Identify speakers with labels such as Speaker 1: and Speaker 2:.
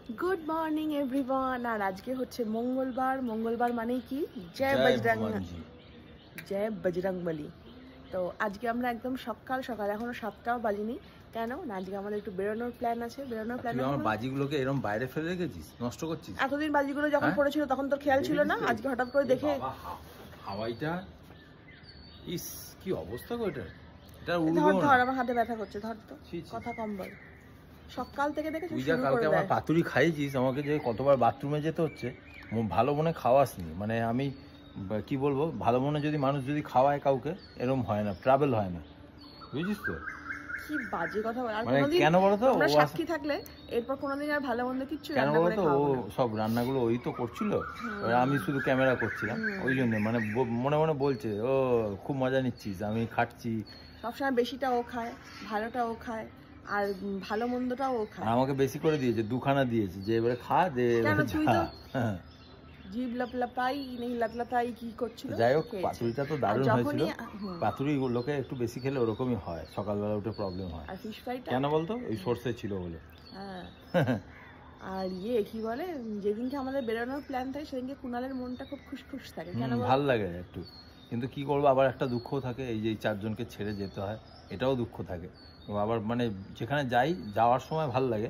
Speaker 1: Good morning everyone. আর আজকে হচ্ছে মঙ্গলবার। মঙ্গলবার মানেই কি জয় বজরং, জয় বজরংবলী। তো আজকে আমরা একদম সকাল সকাল, এখনো 7টাও বাজিনি। কেন না, আজকে আমাদের একটু বেরোনোর প্ল্যান আছে। বেরোনোর প্ল্যান
Speaker 2: আমার বাজিগুলোকে এরকম বাইরে ফেলে রেখেছিস, নষ্ট করছিস।
Speaker 1: এতদিন বাজিগুলো যখন পড়েছিল তখন তোর খেয়াল ছিল না, আজকে হঠাৎ করে দেখে
Speaker 2: হাওয়াইটা ইস কি অবস্থা গো এটা। এটা
Speaker 1: ধর ধর, আমার হাতে ব্যথা করছে, ধর তো, কথা কম বল। সকাল থেকে দেখে
Speaker 2: তুই যা কালকে আমার পাতুরি খাইয়েছিস, আমাকে যে কতবার বাথরুমে যেতে হচ্ছে, ভালো মনে খাওয়াসনি। মানে আমি কি বলবো, ভালো মনে যদি মানুষ যদি খাওয়ায় কাউকে, এরকম হয় না, ট্রাভেল হয় না, বুঝিস তো।
Speaker 1: কি বাজে কথা বল। আর
Speaker 2: মানে
Speaker 1: কোনদিন
Speaker 2: কেন বলো তো,
Speaker 1: আমরা সাক্ষী থাকলে এরপর কোনোদিন আর ভালো মন্দ কিচ্ছু
Speaker 2: কেন
Speaker 1: রান্না
Speaker 2: বলো
Speaker 1: করে
Speaker 2: তো,
Speaker 1: খাওয়াবো
Speaker 2: ও
Speaker 1: না।
Speaker 2: সব রান্নাগুলো ওই তো করছিল, আমি শুধু ক্যামেরা করছিলাম। ওই জন্য মানে মনে মনে বলছে, ও খুব মজা নিচ্ছিস, আমি খাচ্ছি।
Speaker 1: সবসময় বেশিটা ও খায়, ভালোটা ও খায়, আর ভালো মন্দটাও ও খায়।
Speaker 2: আমাকে বেশি করে দিয়েছে, দুখানা দিয়েছে, যে এবারে খা দে।
Speaker 1: কেন তুই তো জিভ লাপলাপাই নেই লাপলাপাই কি করছিল।
Speaker 2: যাই হোক, পাতুরিটা তো দারুণ হয়েছিল। পাতুরি লোকে একটু বেশি খেলে ওরকমই হয়, সকালবেলা উঠে প্রবলেম হয়।
Speaker 1: আর ফিশ ফ্রাইটা
Speaker 2: কেন বলতো, ওই সর্ষে ছিল বলে।
Speaker 1: হ্যাঁ। আর কি বলে, যেদিনকে আমাদের বেরোনোর প্ল্যান থাকে সেদিনকে কুনালের মনটা খুব খুশখুশ থাকে। কেন
Speaker 2: ভাল লাগে একটু, কিন্তু কি করবো, আবার একটা দুঃখও থাকে, এই যে 4জনকে ছেড়ে যেতে হয়, এটাও দুঃখ থাকে। আবার মানে যেখানে যাই, যাওয়ার সময় ভাল লাগে,